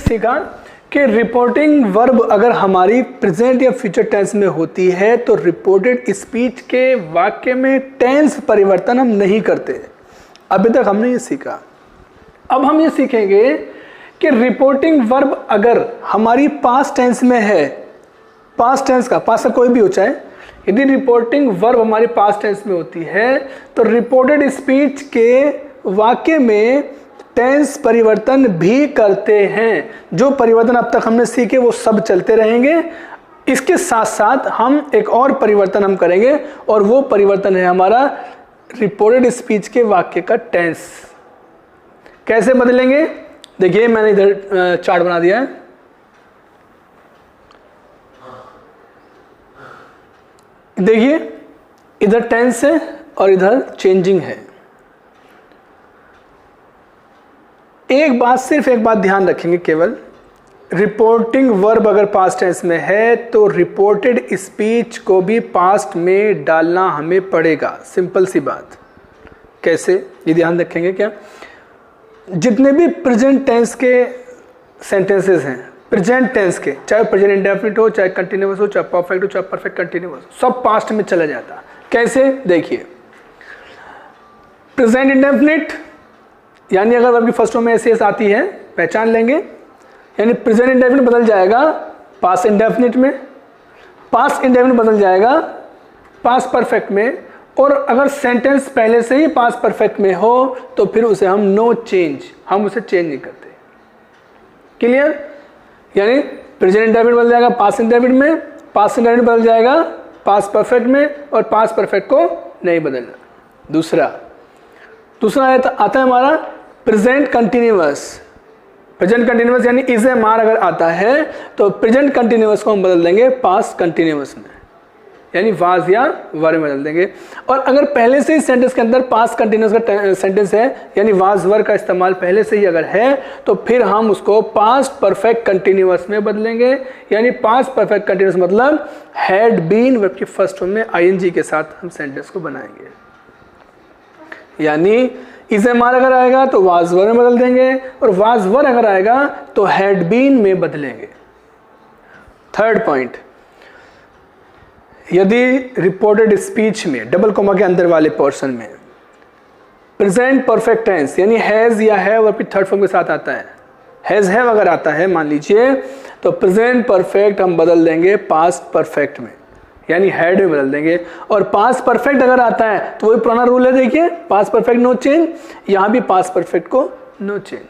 सीखा कि reporting verb अगर हमारी प्रेजेंट या फ्यूचर टेंस में होती है तो रिपोर्टेड स्पीच के वाक्य में टेंस परिवर्तन हम नहीं करते। अभी तक हमने ये सीखा। अब हम ये सीखेंगे कि रिपोर्टिंग वर्ब अगर हमारी पास्ट टेंस में है, पास्ट टेंस का, पास्ट का कोई भी हो चाहे, यदि रिपोर्टिंग वर्ब हमारी पास्ट टेंस में होती है तो रिपोर्टेड स्पीच के वाक्य में टेंस परिवर्तन भी करते हैं। जो परिवर्तन अब तक हमने सीखे वो सब चलते रहेंगे। इसके साथ साथ हम एक और परिवर्तन हम करेंगे और वो परिवर्तन है हमारा रिपोर्टेड स्पीच के वाक्य का टेंस। कैसे बदलेंगे? देखिए मैंने इधर चार्ट बना दिया है। देखिए इधर टेंस है और इधर चेंजिंग है। सिर्फ एक बात ध्यान रखेंगे केवल, रिपोर्टिंग वर्ब अगर पास्ट टेंस में है तो रिपोर्टेड स्पीच को भी पास्ट में डालना हमें पड़ेगा। सिंपल सी बात। कैसे? ये ध्यान रखेंगे क्या? जितने भी प्रेजेंट टेंस के सेंटेंसेस हैं, प्रेजेंट टेंस के, चाहे प्रेजेंट इंडेफिनिट हो, चाहे कंटिन्यूअस हो, चाहे परफेक्ट हो, चाहे परफेक्ट कंटिन्यूअस, सब पास्ट में चला जाता। कैसे? देखिए प्रेजेंट इंडेफिनिट यानी अगर वर्ब की फर्स्ट फॉर्म में एस आती है पहचान लेंगे, यानी प्रेजेंट इंडेफिनिट बदल जाएगा पास्ट इंडेफिनिट में, पास्ट इंडेफिनिट बदल जाएगा पास्ट परफेक्ट में, और अगर सेंटेंस पहले से ही पास्ट परफेक्ट में हो तो फिर उसे हम नो चेंज, हम उसे चेंज नहीं करते। क्लियर? यानी प्रेजेंट इंडेफिनिट बदल जाएगा पास्ट इंडेफिनिट में, पास्ट इंडेफिनिट बदल जाएगा पास्ट परफेक्ट में, और पास्ट परफेक्ट को नहीं बदलना। दूसरा आता है हमारा प्रेजेंट कंटिन्यूअस। प्रेजेंट कंटिन्यूअस यानी इज ए मार अगर आता है तो प्रेजेंट कंटिन्यूअस को हम बदल देंगे पास्ट कंटिन्यूअस में, यानी वाज या वर में बदल देंगे। और अगर पहले से ही सेंटेंस के अंदर पास्ट कंटिन्यूअस का सेंटेंस है, यानी वाज वर का इस्तेमाल पहले से ही अगर है, तो फिर हम उसको पास्ट परफेक्ट कंटिन्यूअस में बदलेंगे। यानी पास्ट परफेक्ट कंटिन्यूअस मतलब हैड बीन वर्ब की फर्स्ट फॉर्म में आईएनजी के साथ हम सेंटेंस को बनाएंगे। यानी इज ए मार अगर आएगा तो वाज वर में बदल देंगे, और वाज वर अगर आएगा तो हैड बीन में बदलेंगे। थर्ड पॉइंट, यदि रिपोर्टेड स्पीच में डबल कोमा के अंदर वाले पोर्शन में प्रेजेंट परफेक्ट टेंस यानी हैज या हैव वर्ब की थर्ड फॉर्म के साथ आता है, हैज हैव अगर आता है मान लीजिए, तो प्रेजेंट परफेक्ट हम बदल देंगे पास्ट परफेक्ट में, यानी हैड में बदल देंगे। और पास्ट परफेक्ट अगर आता है तो वही पुराना रूल है, देखिए पास्ट परफेक्ट नो चेंज, यहां भी पास्ट परफेक्ट को नो चेंज।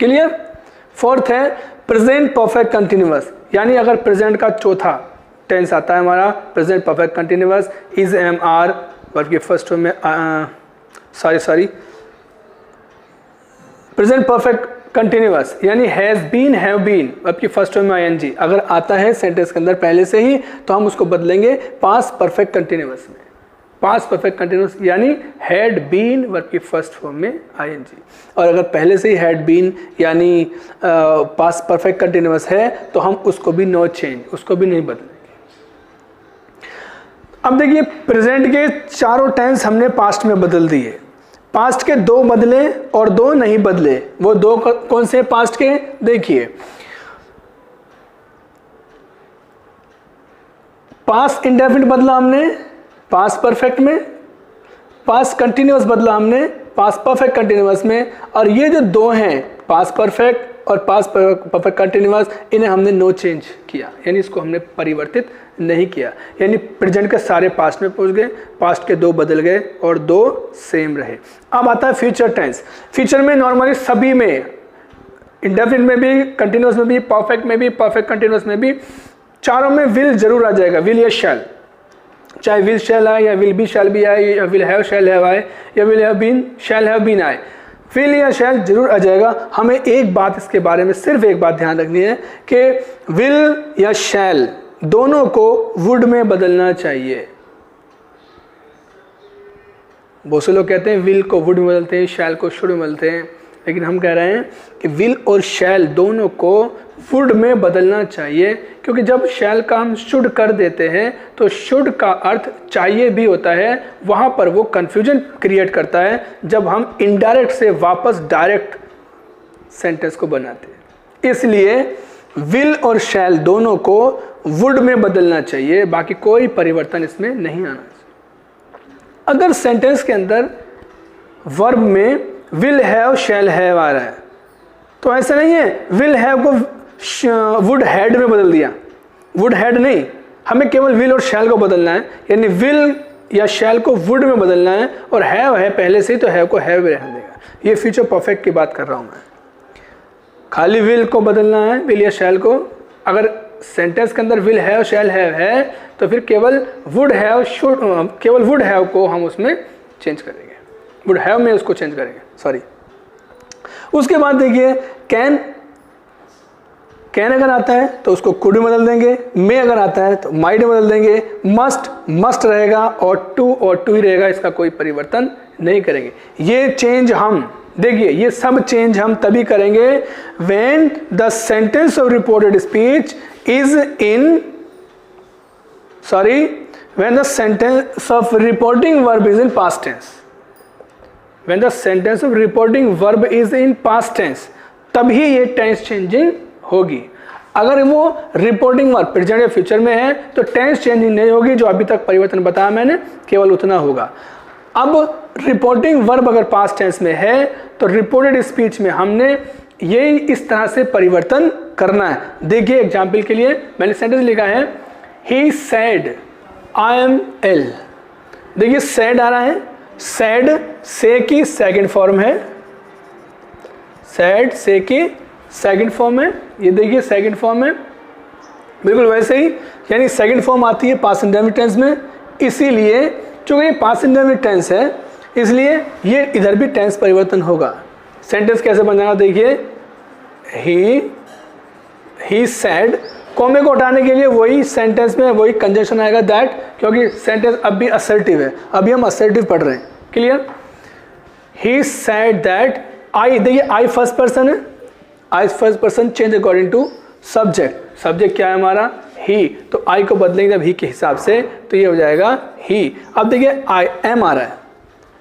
क्लियर? फोर्थ है प्रेजेंट परफेक्ट कंटिन्यूअस, यानी अगर प्रेजेंट का चौथा टेंस आता है हमारा present perfect continuous, is am are verb की फर्स्ट फॉर्म में प्रेजेंट परफेक्ट कंटिन्यूअस यानी has been have been verb की फर्स्ट फॉर्म में आईएनजी अगर आता है सेंटेंस के अंदर पहले से ही, तो हम उसको बदलेंगे पास्ट परफेक्ट कंटिन्यूअस में। पास्ट परफेक्ट कंटिन्यूअस यानी हैड बीन वर्ब की फर्स्ट फॉर्म में आईएनजी, और अगर पहले से ही हैड बीन यानी पास्ट परफेक्ट कंटिन्यूअस है तो हम उसको भी नो चेंज, उसको भी नहीं बदलेंगे। अब देखिए प्रेजेंट के चारों टेंस हमने पास्ट में बदल दिए, पास्ट के दो बदले और दो नहीं बदले। वो दो कौन से पास्ट के? देखिए पास्ट इंडेफिनिट बदला हमने पास्ट परफेक्ट में, पास्ट कंटिन्यूअस बदला हमने पास्ट परफेक्ट कंटिन्यूअस में, और ये जो दो हैं पास्ट परफेक्ट और पास्ट परफेक्ट कंटिन्यूअस, इन्हें हमने नो चेंज किया, यानी इसको हमने परिवर्तित नहीं किया। यानी प्रेजेंट के सारे पास्ट में पहुंच गए, पास्ट के दो बदल गए और दो सेम रहे। अब आता है फ्यूचर टेंस। फ्यूचर में नॉर्मली सभी में, इंडेफिनिट में भी, कंटिन्यूअस में भी, परफेक्ट में भी, परफेक्ट कंटिन्यूअस में भी, चारों में विल जरूर आ जाएगा, विल या शैल। चाहे विल शैल आए या विल बी शैल भी आए, या विल हैव शैल हैव आए, या will have been shall have been आए, विल या शैल जरूर आ जाएगा। हमें एक बात इसके बारे में सिर्फ एक बात ध्यान रखनी है कि विल या शैल दोनों को वुड में बदलना चाहिए। बहुत से लोग कहते हैं विल को वुड में बदलते हैं, शैल को शुड में बदलते हैं, लेकिन हम कह रहे हैं कि विल और शैल दोनों को वुड में बदलना चाहिए, क्योंकि जब शैल का हम शुड कर देते हैं तो शुड का अर्थ चाहिए भी होता है, वहाँ पर वो कन्फ्यूजन क्रिएट करता है। जब हम इनडायरेक्ट से वापस डायरेक्ट सेंटेंस को बनाते हैं। इसलिए विल और शैल दोनों को वुड में बदलना चाहिए, बाकी कोई परिवर्तन इसमें नहीं आना चाहिए। अगर सेंटेंस के अंदर वर्ब में विल हैव शैल हैव आ रहा है तो ऐसा नहीं है विल हैव को वुड हैड में बदल दिया, वुड हैड नहीं, हमें केवल विल और शैल को बदलना है, यानी विल या शैल को वुड में बदलना है और हैव है पहले से ही तो हैव को हैव में रहने देगा। ये फ्यूचर परफेक्ट की बात कर रहा हूं मैं। खाली विल को बदलना है, विल या शैल को। अगर सेंटेंस के अंदर विल हैव शैल हैव है तो फिर केवल वुड हैव शुड, केवल वुड हैव को हम उसमें चेंज करेंगे, वुड हैव में उसको चेंज करेंगे, सॉरी। उसके बाद देखिए कैन, कैन अगर आता है तो उसको कुड में बदल देंगे, मे अगर आता है तो माइट में बदल देंगे, मस्ट मस्ट रहेगा और टू ही रहेगा, इसका कोई परिवर्तन नहीं करेंगे। ये चेंज हम देखिए, ये सब चेंज हम तभी करेंगे when the sentence of reported speech is in, sorry, when the sentence of reporting verb is in past tense. When the sentence of reporting verb is in past tense, तभी ये tense changing होगी। अगर वो reporting verb present या future में है तो tense changing नहीं होगी, जो अभी तक परिवर्तन बताया मैंने केवल उतना होगा। अब रिपोर्टिंग वर्ब अगर पास्ट टेंस में है तो रिपोर्टेड स्पीच में हमने ये इस तरह से परिवर्तन करना है। देखिए एग्जाम्पल के लिए मैंने सेंटेंस लिखा है ही सेड आई एम इल। देखिए सेड आ रहा है, सेड से की सेकंड फॉर्म है, सेड से की सेकंड फॉर्म है, ये देखिए सेकंड फॉर्म है, बिल्कुल वैसे ही, यानी सेकंड फॉर्म आती है पास्ट इंडेफिनिट टेंस में। इसीलिए चूंकि ये पास्ट इंडेफिनिट टेंस है इसलिए ये इधर भी टेंस परिवर्तन होगा। सेंटेंस कैसे बन जाएगा देखिए, ही सेड, कॉमे को हटाने के लिए वही सेंटेंस में वही कंजंक्शन आएगा दैट, क्योंकि सेंटेंस अब भी असर्टिव है, अभी हम असर्टिव पढ़ रहे हैं, clear. He said that I, देखिए आई फर्स्ट पर्सन है, I first person change according to subject, subject क्या है हमारा ही, तो आई को बदलेंगे जब ही के हिसाब से तो ये हो जाएगा ही। अब देखिए आई एम आ रहा है,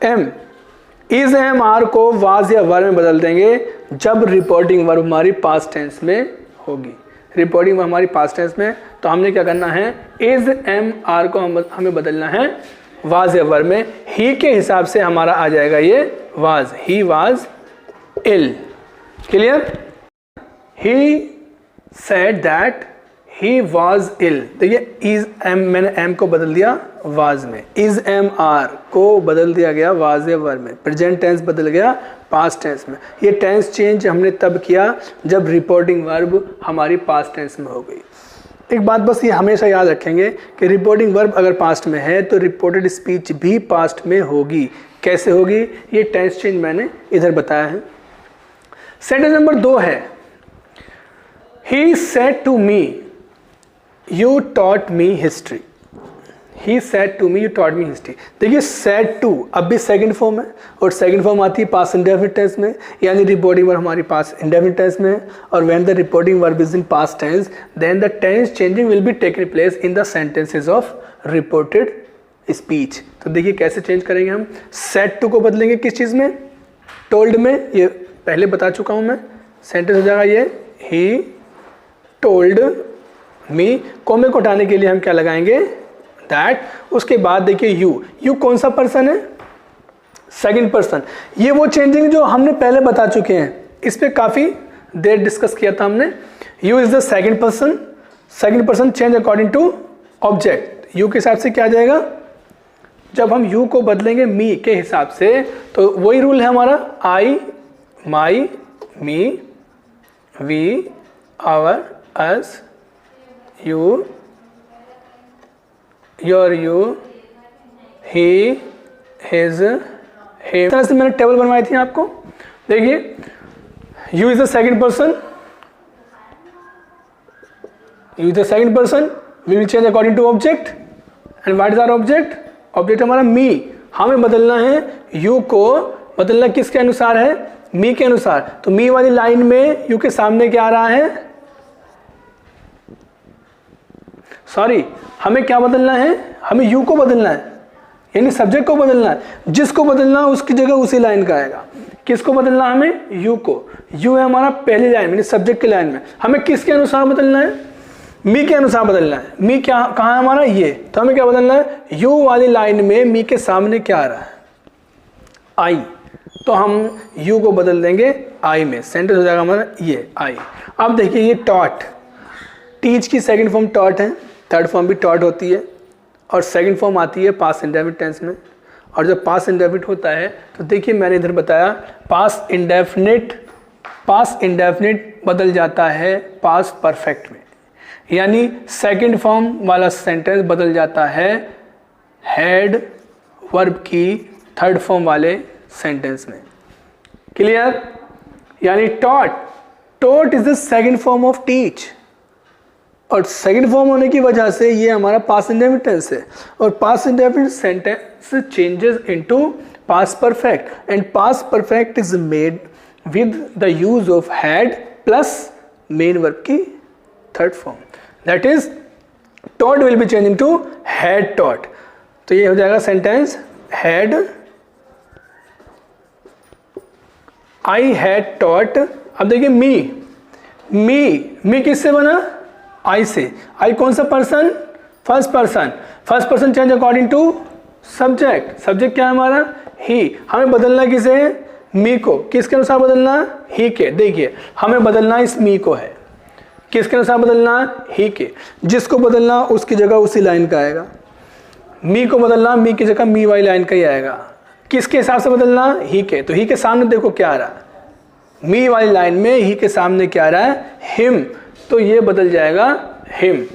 एम, इज एम आर को वाज या वर में बदल देंगे जब रिपोर्टिंग वर्ब हमारी पास्ट टेंस में होगी। रिपोर्टिंग वर्ब हमारी पास्ट टेंस में, तो हमने क्या करना है, इज एम आर को हमें बदलना है वाज या वर में, ही के हिसाब से हमारा आ जाएगा ये was, he was ill, clear. He said that he was ill, देखिए इज एम, मैंने एम को बदल दिया वाज में, इज एम आर को बदल दिया गया वाज या वर में, प्रेजेंट टेंस बदल गया पास्ट टेंस में। ये टेंस चेंज हमने तब किया जब रिपोर्टिंग वर्ब हमारी पास्ट टेंस में हो गई। एक बात बस ये हमेशा याद रखेंगे कि रिपोर्टिंग वर्ब अगर पास्ट में है तो रिपोर्टेड स्पीच भी पास्ट में होगी। कैसे होगी, ये टेंस चेंज मैंने इधर बताया है। सेंटेंस नंबर 2 है, he said to me you taught me history. He said to me you taught me history. देखिए सेड टू अब भी सेकंड फॉर्म है और सेकंड फॉर्म आती है पास्ट इंडेफिनिट टेंस में, यानी रिपोर्टिंग वर्ब हमारी पास्ट इंडेफिनिट टेंस में है। और when the reporting verb is in past tense then the tense changing will be taken place in the sentences of reported speech. तो देखिए कैसे चेंज करेंगे हम, सेड टू को बदलेंगे किस चीज़ में, टोल्ड में, ये पहले बता चुका हूँ मैं। सेंटेंस हो जाएगा ये ही टोल्ड मी, कॉमे को हटाने के लिए हम क्या लगाएंगे दैट। उसके बाद देखिए यू, यू कौन सा पर्सन है, सेकंड पर्सन। ये वो चेंजिंग जो हमने पहले बता चुके हैं, इस पे काफ़ी देर डिस्कस किया था हमने। You is the second person, second person change according to object. You के हिसाब से क्या आ जाएगा, जब हम यू को बदलेंगे मी के हिसाब से तो वही रूल है हमारा, I, my, me, we, our, us, you, your, you, he, his, him. इस तरह से मैंने टेबल बनवाई थी आपको। देखिए you is the second person, you is the second person, we will change according to object. And what is our object, object हमारा me. हमें बदलना है, यू को बदलना किसके अनुसार है, मी के अनुसार। तो मी वाली लाइन में यू के सामने क्या आ रहा है, सॉरी, हमें क्या बदलना है, हमें यू को बदलना है, यानी सब्जेक्ट को बदलना है। जिसको बदलना है उसकी जगह उसी लाइन का आएगा। किसको बदलना हमें? यू को। यू है हमारा पहली लाइन यानी सब्जेक्ट की लाइन में, हमें किसके अनुसार बदलना है? मी के अनुसार बदलना है। मी क्या कहाँ है हमारा? ये। तो हमें क्या बदलना है? यू वाली लाइन में मी के सामने क्या आ रहा है? आई। तो हम यू को बदल देंगे आई में, सेंटेंस हो जाएगा हमारा ये आई। अब देखिए ये टॉट, टीच की सेकंड फॉर्म टॉट है, थर्ड फॉर्म भी टॉट होती है और सेकंड फॉर्म आती है पास्ट इंडेफिनिट टेंस में। और जब पास्ट इंडेफिनिट होता है तो देखिए मैंने इधर बताया पास्ट इंडेफिनिट बदल जाता है पास्ट परफेक्ट में, यानी सेकंड फॉर्म वाला सेंटेंस बदल जाता है हैड वर्ब की थर्ड फॉर्म वाले सेंटेंस में। क्लियर? यानी taught is the second form of teach, और सेकंड फॉर्म होने की वजह से ये हमारा पास्ट इंडेफिनिट टेंस है, और past indefinite sentence changes into past perfect, and past perfect is made with the use of had plus main verb की third form, that is taught will be change into had taught. तो ये हो जाएगा sentence had I had taught. अब देखिए मी किससे बना? I से। आई कौन सा person? First person change according to subject. Subject क्या है हमारा? ही। हमें बदलना किसे है? मी को। किसके अनुसार बदलना? ही के। देखिए हमें बदलना इस मी को है, किसके अनुसार बदलना? ही के। जिसको बदलना उसकी जगह उसी लाइन का आएगा। मी को बदलना मी की जगह मी वाली लाइन का ही आएगा। किसके हिसाब से बदलना? ही के। तो ही के सामने देखो क्या आ रहा है, मी वाली लाइन में ही के सामने क्या आ रहा है? हिम। तो ये बदल जाएगा हिम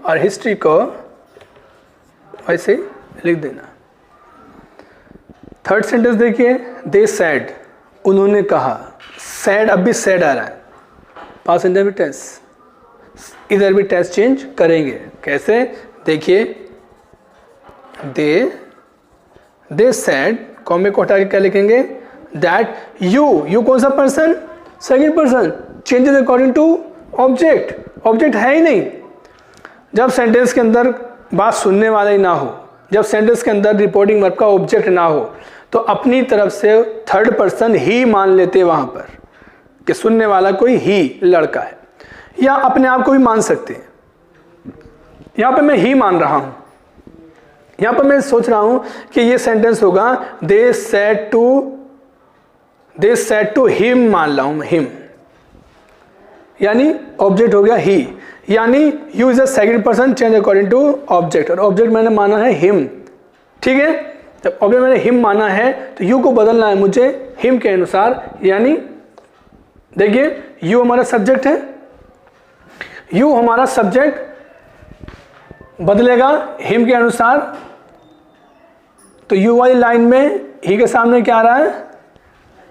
और हिस्ट्री को ऐसे लिख देना। थर्ड सेंटेंस देखिए, दे सेड, उन्होंने कहा। सेड, अब भी सेड आ रहा है, पास्ट इंडेफिनिट टेंस। इधर भी टेंस चेंज करेंगे, कैसे? देखिए दे सेड, कॉमे को हटा के क्या लिखेंगे? दैट यू कौन सा person? Second person. Changes according to object है ही नहीं। जब सेंटेंस के अंदर बात सुनने वाला ही ना हो, जब सेंटेंस के अंदर रिपोर्टिंग वर्ब का ऑब्जेक्ट ना हो, तो अपनी तरफ से थर्ड पर्सन ही मान लेते वहां पर कि सुनने वाला कोई ही लड़का है, या अपने आप को भी मान सकते हैं। यहां पे मैं ही मान रहा हूं, यहां पर मैं सोच रहा हूं कि ये सेंटेंस होगा दे सेड टू हिम, मान ला हूं हिम, यानी ऑब्जेक्ट हो गया ही, यानी you is a second person change according to object, और ऑब्जेक्ट मैंने माना है हिम। ठीक है, जब ऑब्जेक्ट मैंने हिम माना है तो यू को बदलना है मुझे हिम के अनुसार। यानी देखिए यू हमारा सब्जेक्ट है, यू हमारा सब्जेक्ट बदलेगा हिम के अनुसार। तो यू वाली लाइन में ही के सामने क्या आ रहा है?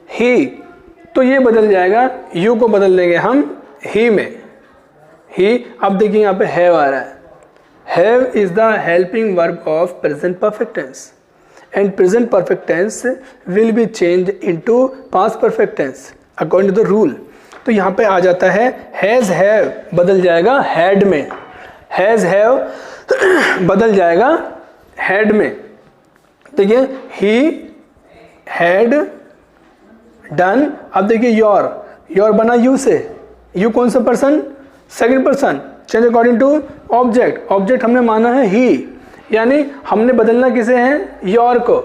ही। तो ये बदल जाएगा, यू को बदल देंगे हम ही में, ही। अब देखिए यहाँ पे हैव आ रहा है। Have is the helping verb of present perfect tense, and present perfect tense will be change into past perfect tense according to the rule. तो यहाँ पे आ जाता है हैज हैव बदल जाएगा हैड में, हैज हैव बदल जाएगा हैड में। देखिए ही हैड डन। अब देखिए योर बना यू से, यू कौन सा person? Second person change according to object हमने माना है ही, यानी हमने बदलना किसे है? योर को।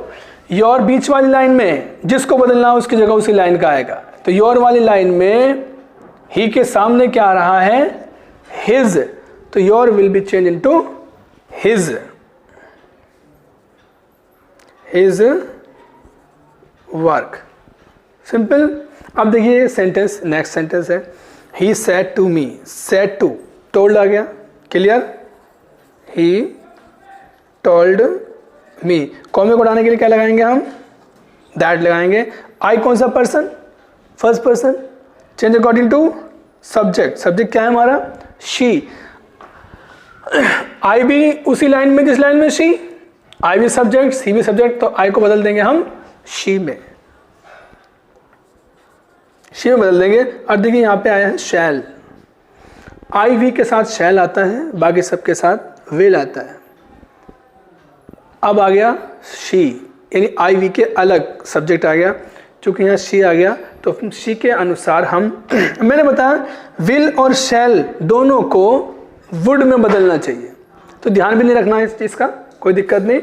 योर बीच वाली लाइन में जिसको बदलना उसकी जगह उसी लाइन का आएगा। तो योर वाली लाइन में ही के सामने क्या आ रहा है? हिज। तो your will be change into his work. Simple. अब देखिए सेंटेंस, नेक्स्ट सेंटेंस है he said to me. Said to, told आ गया, क्लियर? He told me. कॉमे को हटाने के लिए क्या लगाएंगे हम? दैट लगाएंगे। आई कौन सा person? First person change according to subject क्या है हमारा? शी। आई भी उसी लाइन में, किस लाइन में? शी। आई भी सब्जेक्ट, सी भी सब्जेक्ट, तो आई को बदल देंगे हम शी में बदल देंगे। और देखिए यहाँ पे आया है शैल। आई वी के साथ शैल आता है, बाकी सबके साथ विल आता है। अब आ गया शी, यानी आई वी के अलग सब्जेक्ट आ गया, चूँकि यहाँ शी आ गया तो शी के अनुसार हम मैंने बताया विल और शैल दोनों को वुड में बदलना चाहिए, तो ध्यान भी नहीं रखना है इस चीज़ का, कोई दिक्कत नहीं।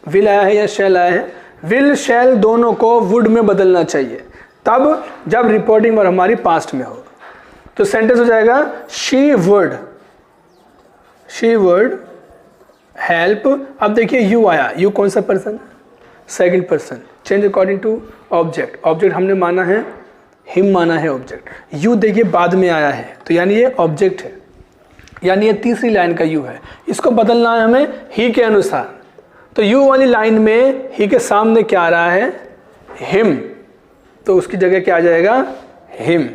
विल आया है या शैल आया है, विल शैल दोनों को वुड में बदलना चाहिए तब जब रिपोर्टिंग वर्ब हमारी पास्ट में हो। तो सेंटेंस हो जाएगा शी वुड हेल्प। अब देखिए यू आया, यू कौन सा person, second person, change according to object, object हमने माना है हिम माना है ऑब्जेक्ट, यू देखिए बाद में आया है तो यानी ये ऑब्जेक्ट है, यानी ये तीसरी लाइन का यू है, इसको बदलना है हमें ही के अनुसार। तो यू वाली लाइन में ही के सामने क्या आ रहा है, हिम, तो उसकी जगह क्या आ जाएगा, हिम।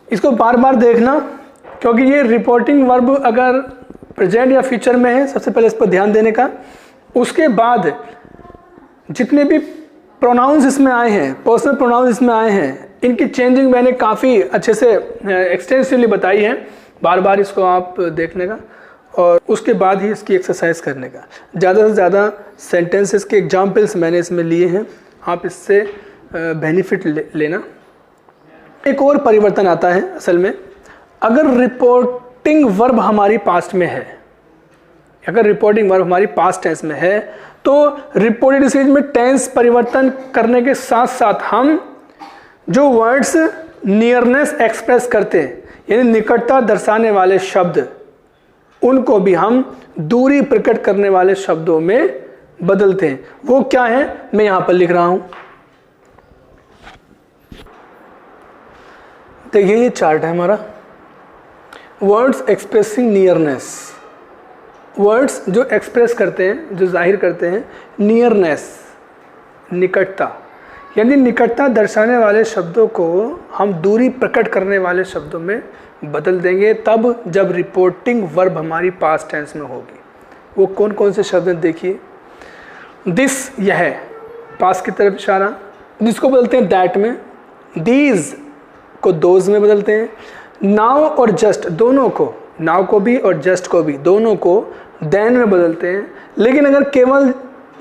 इसको बार बार देखना क्योंकि ये रिपोर्टिंग वर्ब अगर प्रेजेंट या फ्यूचर में है, सबसे पहले इस पर ध्यान देने का। उसके बाद जितने भी प्रोनाउंस इसमें आए हैं, पर्सनल प्रोनाउंस इसमें आए हैं, इनकी चेंजिंग मैंने काफ़ी अच्छे से एक्सटेंसिवली बताई है, बार बार इसको आप देखने का और उसके बाद ही इसकी एक्सरसाइज करने का। ज़्यादा से ज़्यादा सेंटेंसेस के एग्जाम्पल्स मैंने इसमें लिए हैं, आप इससे बेनिफिट लेना। एक और परिवर्तन आता है असल में, अगर रिपोर्टिंग वर्ब हमारी पास्ट में है, अगर रिपोर्टिंग वर्ब हमारी पास्ट टेंस में है तो रिपोर्टेड स्पीच में टेंस परिवर्तन करने के साथ साथ हम जो वर्ड्स नियरनेस एक्सप्रेस करते हैं यानी निकटता दर्शाने वाले शब्द, उनको भी हम दूरी प्रकट करने वाले शब्दों में बदलते हैं। वो क्या है मैं यहां पर लिख रहा हूं, देखिए ये चार्ट है हमारा, वर्ड्स एक्सप्रेसिंग नियरनेस, वर्ड्स जो एक्सप्रेस करते हैं, जो जाहिर करते हैं नियरनेस, निकटता, यानी निकटता दर्शाने वाले शब्दों को हम दूरी प्रकट करने वाले शब्दों में बदल देंगे तब जब रिपोर्टिंग वर्ब हमारी पास्ट टेंस में होगी। वो कौन कौन से शब्द हैं देखिए, दिस यह पास्ट की तरफ इशारा, जिसको बदलते हैं दैट में, दीज को दोज में बदलते हैं, नाउ और जस्ट दोनों को, नाउ को भी और जस्ट को भी दोनों को देन में बदलते हैं। लेकिन अगर केवल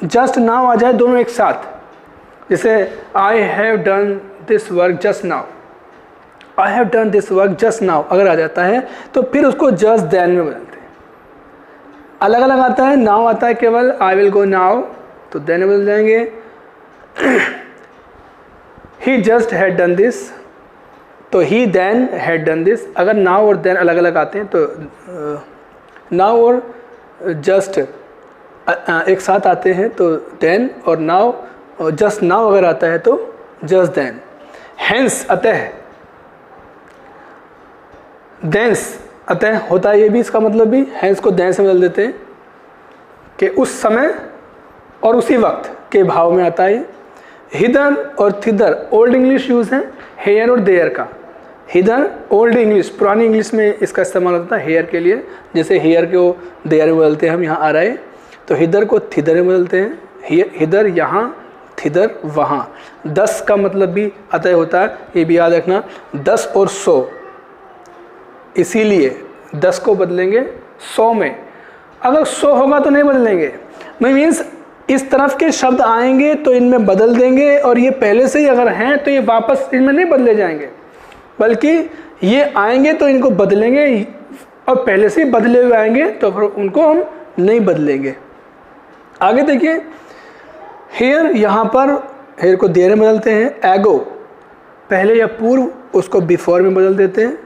जस्ट नाउ आ जाए दोनों एक साथ, जैसे I have done this work just now, I have done this work just now अगर आ जाता है तो फिर उसको जस्ट देन में बदलते हैं। अलग अलग आता है, नाउ आता है केवल आई विल गो नाउ तो देन में बदल जाएंगे, ही जस्ट हैड डन दिस तो ही देन हैड डन दिस। अगर नाउ और देन अलग अलग आते हैं तो नाउ और जस्ट एक साथ आते हैं तो देन, और नाउ और जस्ट नाउ अगर आता है तो जस्ट देन। हेंस अतः, देंस अतः होता है, ये भी इसका मतलब भी हेंस को देन से बदल देते हैं कि उस समय और उसी वक्त के भाव में आता है। हिदर और थिदर ओल्ड इंग्लिश यूज़ है हेयर और देयर का। हिदर ओल्ड इंग्लिश, पुरानी इंग्लिश में इसका इस्तेमाल होता है हेयर के लिए, जैसे हेयर को देयर में बदलते हैं हम, यहाँ आ रहा है तो हिदर को थिदर में बदलते हैं, हिदर यहाँ, थिदर वहाँ। 10 का मतलब भी अतः होता है, ये भी याद रखना, 10 और 100, इसीलिए 10 को बदलेंगे 100 में, अगर 100 होगा तो नहीं बदलेंगे। मीन्स इस तरफ के शब्द आएंगे तो इनमें बदल देंगे, और ये पहले से ही अगर हैं तो ये वापस इनमें नहीं बदले जाएंगे, बल्कि ये आएंगे तो इनको बदलेंगे, और पहले से ही बदले हुए आएंगे तो फिर उनको हम नहीं बदलेंगे। आगे देखिए, हेयर, यहाँ पर हेयर को देर में बदलते हैं, एगो पहले या पूर्व उसको बिफोर में बदल देते हैं,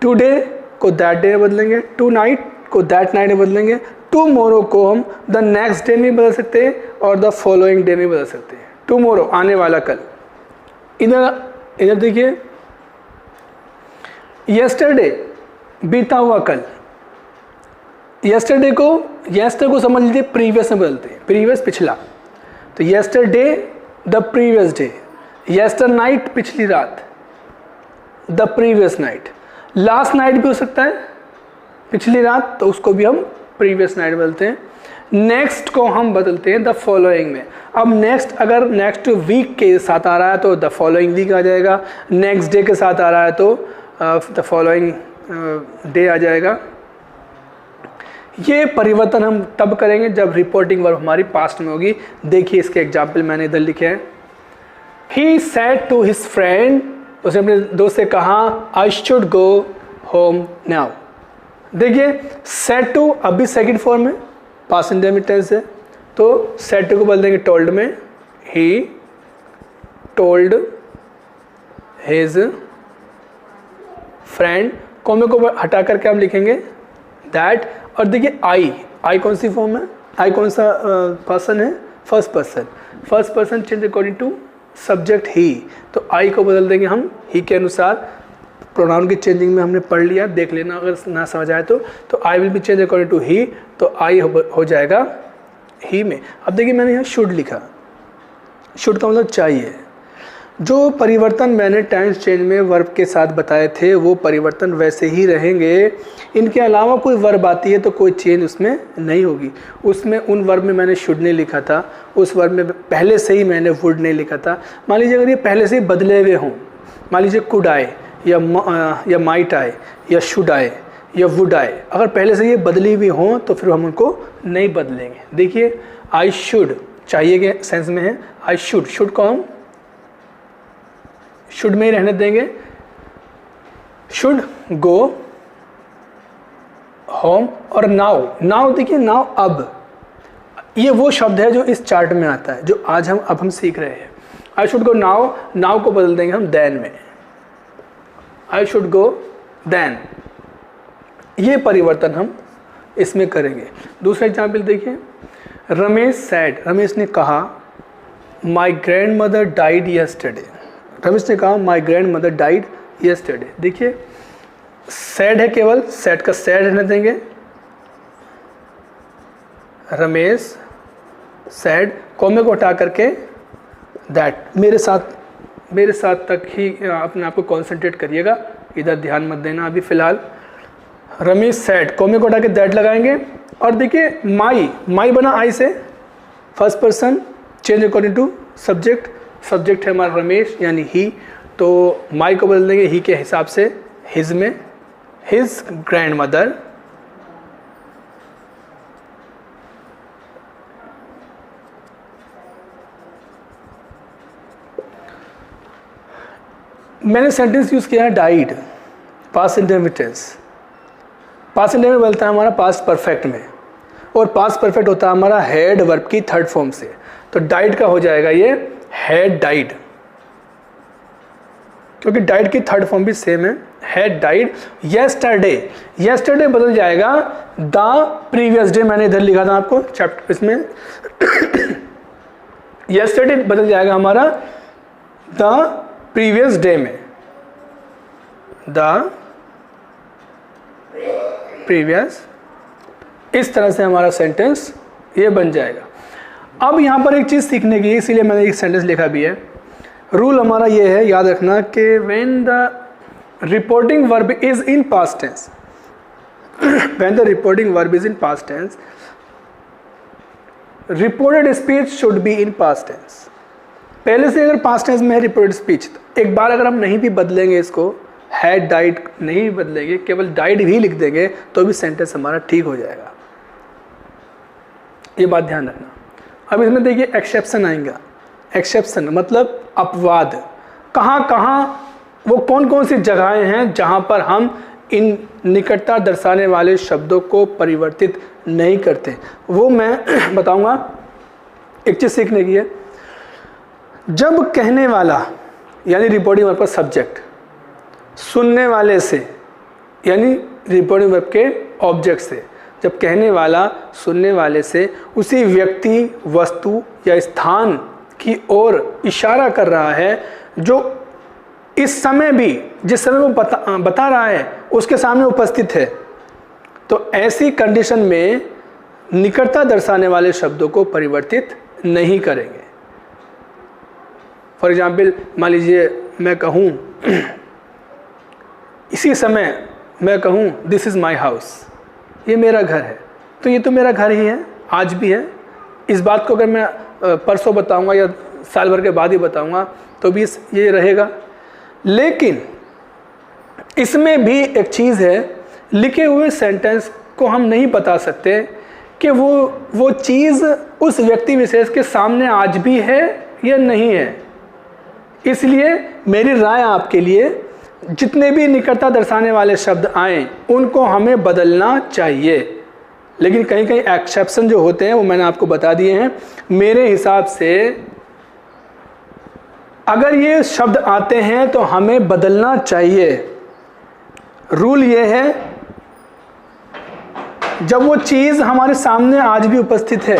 टुडे को दैट डे में बदलेंगे, टू नाइट को दैट नाइट में बदलेंगे, टुमारो को हम द नेक्स्ट डे में बदल सकते हैं और द फॉलोइंग डे में बदल सकते हैं। टुमारो आने वाला कल। इधर देखिए, यस्टरडे बीता हुआ कल, यस्टरडे को समझ लीजिए प्रीवियस में बदलते हैं, प्रीवियस पिछला, तो yesterday the previous day, यस्टर night पिछली रात, the previous night, last night भी हो सकता है पिछली रात, तो उसको भी हम प्रीवियस नाइट बदलते हैं। नेक्स्ट को हम बदलते हैं द फॉलोइंग में। अब नेक्स्ट अगर नेक्स्ट वीक के साथ आ रहा है तो द फॉलोइंग वीक आ जाएगा, नेक्स्ट डे के साथ आ रहा है तो द फॉलोइंग डे आ जाएगा। ये परिवर्तन हम तब करेंगे जब रिपोर्टिंग वर्ब हमारी पास्ट में होगी। देखिए इसके एग्जाम्पल मैंने इधर लिखे हैं। He said to his friend, उसने अपने दोस्त से कहा I should go home now. देखिए सेड टू अभी सेकंड फॉर्म है, पास्ट इंडेफिनिट टेंस है, तो सेड टू को बदल देंगे टोल्ड में। He told his friend, comma को हटा करके हम लिखेंगे दैट। और देखिए आई कौन सी फॉर्म है, आई कौन सा पर्सन है, first person. First person change according to subject ही, तो आई को बदल देंगे हम ही के अनुसार। प्रोनाउन की चेंजिंग में हमने पढ़ लिया, देख लेना अगर ना समझ आए तो I will be change according to he, तो आई हो जाएगा ही में। अब देखिए मैंने यहाँ शुड लिखा, शुड का मतलब चाहिए। जो परिवर्तन मैंने टेंस चेंज में वर्ब के साथ बताए थे वो परिवर्तन वैसे ही रहेंगे। इनके अलावा कोई वर्ब आती है तो कोई चेंज उसमें नहीं होगी। उसमें उन वर्ब में मैंने शुड नहीं लिखा था, उस वर्ब में पहले से ही मैंने वुड नहीं लिखा था। मान लीजिए अगर ये पहले से ही बदले हुए हों, मान लीजिए कुड आए या माइट आए या शुड आए या वुड आए, अगर पहले से ये बदली हुई हों तो फिर हम उनको नहीं बदलेंगे। देखिए आई शुड चाहिए के सेंस में है, आई शुड को हम शुड में ही रहने देंगे। शुड गो होम, और नाउ देखिए नाउ अब, ये वो शब्द है जो इस चार्ट में आता है जो आज हम सीख रहे हैं। आई शुड गो नाउ को बदल देंगे हम देन में, आई शुड गो देन। ये परिवर्तन हम इसमें करेंगे। दूसरा एग्जाम्पल देखिए, रमेश सैड, रमेश ने कहा my grand mother died yesterday. Ramesh ने कहा my grand mother died yesterday. देखिए सैड है, केवल सैड का सैड रहने देंगे। रमेश सैड, कॉमे को हटा करके दैट। मेरे साथ तक ही अपने आप को कॉन्सेंट्रेट करिएगा, इधर ध्यान मत देना अभी फ़िलहाल। रमेश सैड, कॉमे को हटा के दैट लगाएंगे। और देखिए माई बना आई से, first person change according to subject है हमारा रमेश यानी ही, तो माई को बदल देंगे ही के हिसाब से हिज में। हिज ग्रैंड मदर मैंने सेंटेंस यूज किया है died, past indefinite tense. Past indefinite बदलता है हमारा पास्ट परफेक्ट में, और पास्ट परफेक्ट होता है हमारा हैड वर्ब की थर्ड फॉर्म से, तो डाइड का हो जाएगा ये हैड डाइड, क्योंकि डाइड की थर्ड फॉर्म भी सेम है, हैड डाइड। यस्टरडे बदल जाएगा द प्रीवियस डे, मैंने इधर लिखा था आपको चैप्टर इसमें। यस्टरडे बदल जाएगा हमारा द प्रीवियस डे में, द प्रीवियस। इस तरह से हमारा सेंटेंस ये बन जाएगा। अब यहाँ पर एक चीज़ सीखने की, इसीलिए मैंने एक सेंटेंस लिखा भी है। रूल हमारा ये है, याद रखना कि when the reporting verb is in past tense, when the reporting verb is in past tense, reported speech should be in past tense. पहले से अगर पास्ट टेंस में है रिपोर्टेड स्पीच, तो एक बार अगर हम नहीं भी बदलेंगे इसको, हैड डाइड नहीं भी बदलेंगे, केवल डाइड भी लिख देंगे, तो भी सेंटेंस हमारा ठीक हो जाएगा। ये बात ध्यान रखना। अब इसमें देखिए एक्सेप्शन आएगा। एक्सेप्शन मतलब अपवाद। कहाँ वो कौन सी जगहें हैं जहाँ पर हम इन निकटता दर्शाने वाले शब्दों को परिवर्तित नहीं करते, वो मैं बताऊंगा। एक चीज़ सीखने की है, जब कहने वाला यानी रिपोर्टिंग वर्ब का सब्जेक्ट सुनने वाले से यानी रिपोर्टिंग वर्ब के ऑब्जेक्ट से, जब कहने वाला सुनने वाले से उसी व्यक्ति, वस्तु या स्थान की ओर इशारा कर रहा है जो इस समय भी, जिस समय वो बता रहा है, उसके सामने उपस्थित है, तो ऐसी कंडीशन में निकटता दर्शाने वाले शब्दों को परिवर्तित नहीं करेंगे। फॉर एग्जाम्पल मान लीजिए मैं कहूँ इसी समय मैं कहूँ दिस इज़ माई हाउस, ये मेरा घर है, तो ये तो मेरा घर ही है, आज भी है। इस बात को अगर मैं परसों बताऊंगा या साल भर के बाद ही बताऊंगा तो भी ये रहेगा। लेकिन इसमें भी एक चीज़ है, लिखे हुए सेंटेंस को हम नहीं बता सकते कि वो चीज़ उस व्यक्ति विशेष के सामने आज भी है या नहीं है। इसलिए मेरी राय आपके लिए, जितने भी निकटता दर्शाने वाले शब्द आएँ उनको हमें बदलना चाहिए, लेकिन कहीं कहीं एक्सेप्शन जो होते हैं वो मैंने आपको बता दिए हैं। मेरे हिसाब से अगर ये शब्द आते हैं तो हमें बदलना चाहिए। रूल ये है, जब वो चीज़ हमारे सामने आज भी उपस्थित है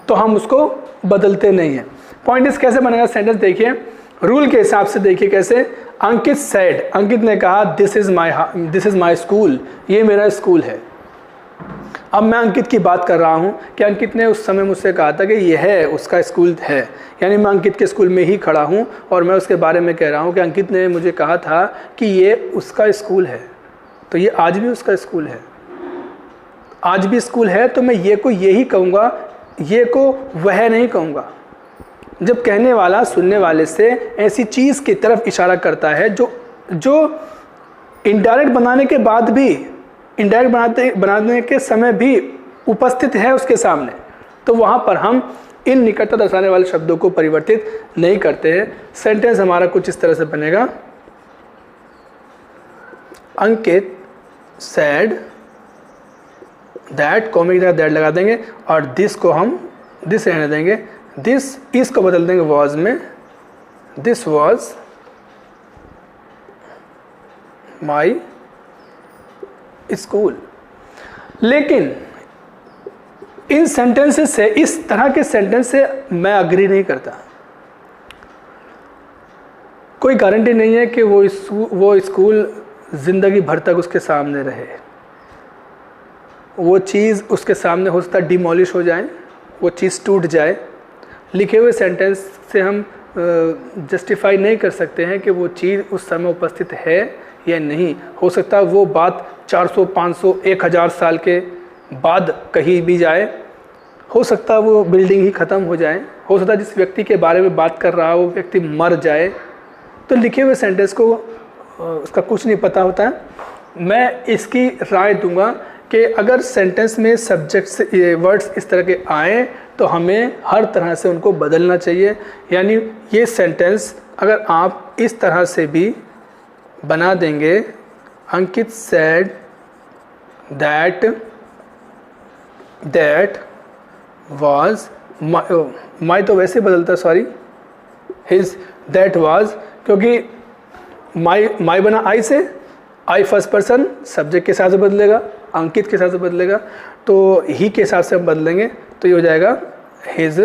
तो हम उसको बदलते नहीं हैं। पॉइंट इस कैसे बनेगा सेंटेंस देखिए, रूल के हिसाब से देखिए कैसे। अंकित सेड, अंकित ने कहा दिस इज़ माई स्कूल, ये मेरा स्कूल है। अब मैं अंकित की बात कर रहा हूँ कि अंकित ने उस समय मुझसे कहा था कि यह उसका स्कूल है, यानी मैं अंकित के स्कूल में ही खड़ा हूँ और मैं उसके बारे में कह रहा हूँ कि अंकित ने मुझे कहा था कि ये उसका स्कूल है, तो ये आज भी उसका स्कूल है। आज भी स्कूल है तो मैं ये को यही कहूँगा, ये को वह नहीं कहूँगा। जब कहने वाला सुनने वाले से ऐसी चीज़ की तरफ इशारा करता है जो इनडायरेक्ट बनाने के बाद भी, इनडायरेक्ट बनाने के समय भी उपस्थित है उसके सामने, तो वहाँ पर हम इन निकटता दर्शाने वाले शब्दों को परिवर्तित नहीं करते हैं। सेंटेंस हमारा कुछ इस तरह से बनेगा, अंकित सैड दैट, कॉमे की जगह दैट लगा देंगे और दिस को हम दिस रहने देंगे, दिस इस को बदल देंगे वॉज में, दिस वॉज माई स्कूल। लेकिन इन सेंटेंसेस से, इस तरह के सेंटेंस से मैं अग्री नहीं करता। कोई गारंटी नहीं है कि वो स्कूल ज़िंदगी भर तक उसके सामने रहे। वो चीज़ उसके सामने हो सकता है डिमोलिश हो जाए, वो चीज़ टूट जाए। लिखे हुए सेंटेंस से हम जस्टिफाई नहीं कर सकते हैं कि वो चीज़ उस समय उपस्थित है या नहीं। हो सकता है वो बात 400, 500, 1000 साल के बाद कही भी जाए, हो सकता है वो बिल्डिंग ही ख़त्म हो जाए, हो सकता है जिस व्यक्ति के बारे में बात कर रहा है वो व्यक्ति मर जाए। तो लिखे हुए सेंटेंस को उसका कुछ नहीं पता होता है। मैं इसकी राय दूंगा कि अगर सेंटेंस में सब्जेक्ट से वर्ड्स इस तरह के आए तो हमें हर तरह से उनको बदलना चाहिए। यानी ये सेंटेंस अगर आप इस तरह से भी बना देंगे, अंकित सेड दैट वाज माई, तो वैसे बदलता, सॉरी, हिज दैट वाज, क्योंकि माई बना आई से, आई फर्स्ट पर्सन सब्जेक्ट के हिसाब से बदलेगा, अंकित के हिसाब से बदलेगा, तो ही के हिसाब से हम बदलेंगे तो ये हो जाएगा हिज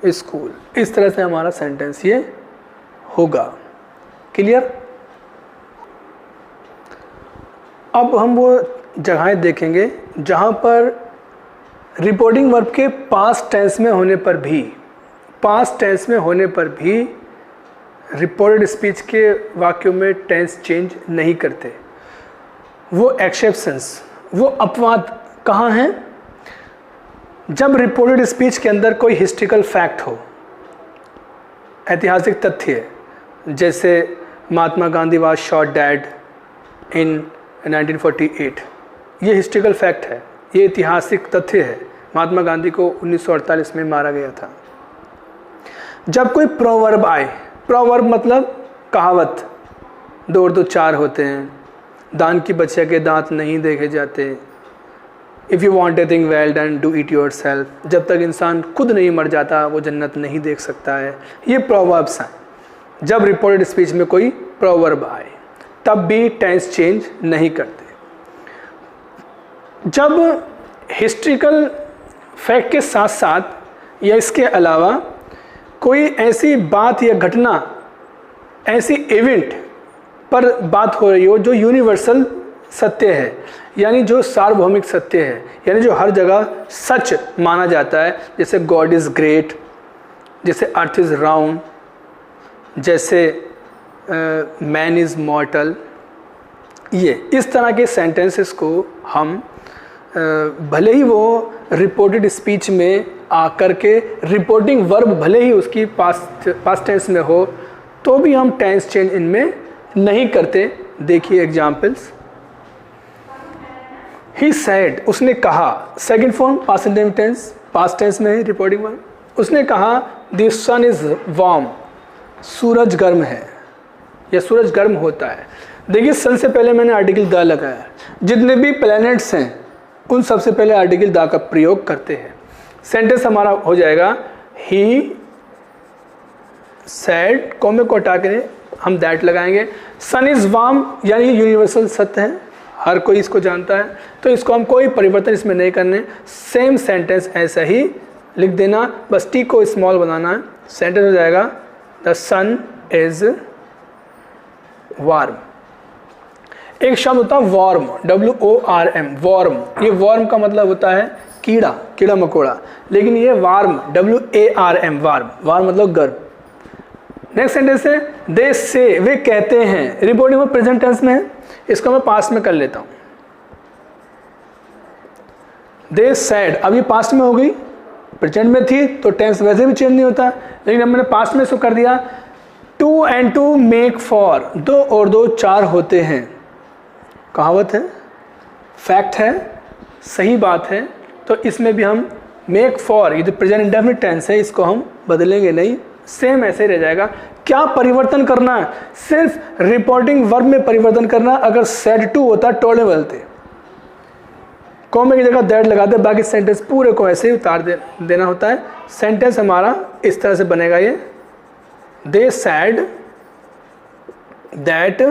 स्कूल। इस तरह से हमारा सेंटेंस ये होगा। क्लियर? अब हम वो जगहें देखेंगे जहाँ पर रिपोर्टिंग वर्ब के पास्ट टेंस में होने पर भी रिपोर्टेड स्पीच के वाक्यों में टेंस चेंज नहीं करते। वो एक्सेप्शंस, वो अपवाद कहाँ हैं? जब रिपोर्टेड स्पीच के अंदर कोई हिस्ट्रिकल फैक्ट हो, ऐतिहासिक तथ्य, जैसे Mahatma Gandhi was shot dead इन 1948, ये हिस्ट्रिकल फैक्ट है, ये ऐतिहासिक तथ्य है। महात्मा गांधी को 1948 में मारा गया था। जब कोई प्रोवर्ब आए, प्रोवर्ब मतलब कहावत, 2 और 2 4 होते हैं, दान की बच्चे के दांत नहीं देखे जाते, if you want a thing well done do it your self, जब तक इंसान खुद नहीं मर जाता वो जन्नत नहीं देख सकता है। ये प्रोवर्ब्स हैं। जब रिपोर्टेड स्पीच में कोई प्रोवर्ब आए तब भी टेंस चेंज नहीं करते। जब हिस्ट्रिकल फैक्ट के साथ साथ या इसके अलावा कोई ऐसी बात या घटना, ऐसी इवेंट पर बात हो रही हो जो यूनिवर्सल सत्य है, यानी जो सार्वभौमिक सत्य है, यानी जो हर जगह सच माना जाता है, जैसे गॉड इज़ ग्रेट, जैसे अर्थ इज़ राउंड, जैसे मैन इज़ मॉर्टल, ये इस तरह के सेंटेंसेस को हम भले ही वो रिपोर्टेड स्पीच में आकर के रिपोर्टिंग वर्ब भले ही उसकी पास्ट टेंस में हो तो भी हम टेंस चेंज इनमें नहीं करते। देखिए एग्जाम्पल्स, ही सैड, उसने कहा, second form past indefinite tense, past tense में रिपोर्टिंग वर्ब। उसने कहा द सन इज वार्म, सूरज गर्म है या सूरज गर्म होता है। देखिए सन से पहले मैंने आर्टिकल द लगाया, जितने भी प्लैनेट्स हैं उन सबसे पहले आर्टिकल द का प्रयोग करते हैं। सेंटेंस हमारा हो जाएगा ही सैड, कॉमे को हटा के हम दैट लगाएंगे। सन इज वार्म यानी यूनिवर्सल सत्य है, हर कोई इसको जानता है, तो इसको हम कोई परिवर्तन इसमें नहीं करने, सेम सेंटेंस ऐसा ही लिख देना, बस टी को स्मॉल बनाना है। सेंटेंस हो जाएगा द सन इज वार्म। एक शब्द होता है वॉर्म, WORM, वॉर्म। ये वॉर्म का मतलब होता है कीड़ा, कीड़ा मकोड़ा, लेकिन ये वार्म, WARM, वार्म, वार्म मतलब गर्म। नेक्स्ट सेंटेंस है दे से, वे कहते हैं, रिपोर्टिंग में प्रेजेंट टेंस में है, इसको मैं पास्ट में कर लेता हूं। दे सैड, अब ये पास्ट में हो गई, प्रेजेंट में थी तो टेंस वैसे भी चेंज नहीं होता, लेकिन अब मैंने पास्ट में इसको कर दिया। 2 and 2 मेक 4, 2 और 2 4 होते हैं, कहावत है, फैक्ट है, सही बात है। तो इसमें भी हम मेक 4, ये जो प्रेजेंट इंडेफिनिट टेंस है इसको हम बदलेंगे नहीं, सेम ऐसे ही रह जाएगा। क्या परिवर्तन करना है, सिर्फ रिपोर्टिंग वर्ब में परिवर्तन करना। अगर सेड टू होता टोले बदलते, कॉमे की जगह दैट लगाते, बाकी सेंटेंस पूरे को ऐसे ही उतार देना होता है। सेंटेंस हमारा इस तरह से बनेगा, ये दे sad that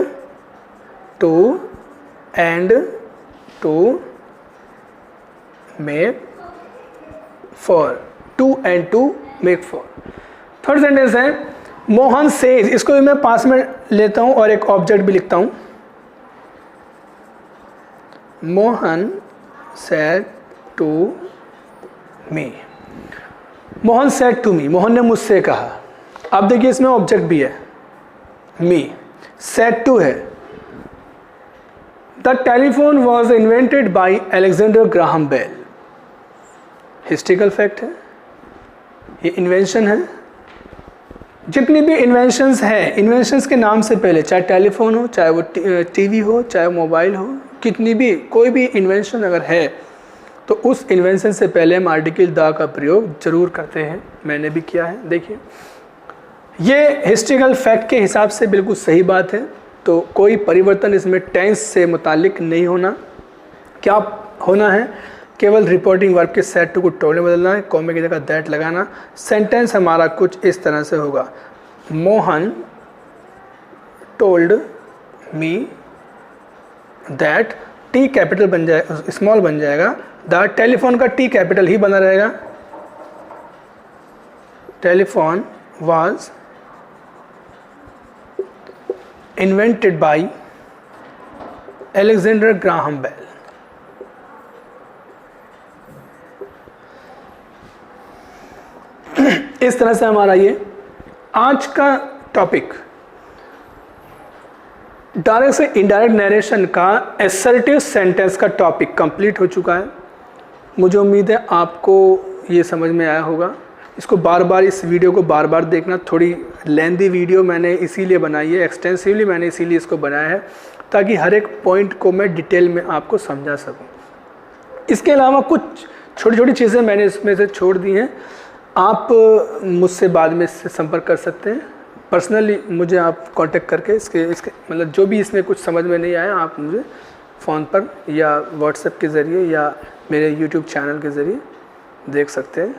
2 and 2 make 4, 2 and 2 make 4। Third sentence है मोहन सेज, इसको भी मैं पास में लेता हूं और एक ऑब्जेक्ट भी लिखता हूं। Mohan said to me, Mohan said to me, Mohan ने मुझसे कहा। अब देखिए इसमें ऑब्जेक्ट भी है, मी, सेड टू है। The telephone was invented by Alexander Graham Bell, historical fact है, ये इन्वेंशन है। जितनी भी इन्वेंशंस हैं, इन्वेंशंस के नाम से पहले, चाहे टेलीफोन हो, चाहे वो टीवी हो, चाहे मोबाइल हो, कितनी भी कोई भी इन्वेंशन अगर है तो उस इन्वेंशन से पहले हम आर्टिकल द का प्रयोग जरूर करते हैं, मैंने भी किया है। देखिए ये हिस्ट्रिकल फैक्ट के हिसाब से बिल्कुल सही बात है, तो कोई परिवर्तन इसमें टेंस से मुतालिक नहीं होना। क्या होना है, केवल रिपोर्टिंग वर्ब के सेट टू को टोले बदलना है, कॉमे की जगह दैट लगाना। सेंटेंस हमारा कुछ इस तरह से होगा, Mohan told me that, T capital बन जाए, स्मॉल बन जाएगा, द टेलीफोन का टी कैपिटल ही बना रहेगा, telephone was invented by Alexander Graham Bell. इस तरह से हमारा ये आज का टॉपिक डायरेक्ट से इनडायरेक्ट नरेशन का असर्टिव सेंटेंस का टॉपिक कंप्लीट हो चुका है। मुझे उम्मीद है आपको ये समझ में आया होगा। इसको बार बार, इस वीडियो को बार बार देखना, थोड़ी लेंदी वीडियो मैंने इसीलिए बनाई है, एक्सटेंसिवली मैंने इसीलिए इसको बनाया है ताकि हर एक पॉइंट को मैं डिटेल में आपको समझा सकूं। इसके अलावा कुछ छोटी छोटी चीज़ें मैंने इसमें से छोड़ दी हैं। आप मुझसे बाद में इससे संपर्क कर सकते हैं, पर्सनली मुझे आप कांटेक्ट करके इसके मतलब जो भी इसमें कुछ समझ में नहीं आया आप मुझे फ़ोन पर या व्हाट्सएप के ज़रिए या मेरे यूट्यूब चैनल के ज़रिए देख सकते हैं।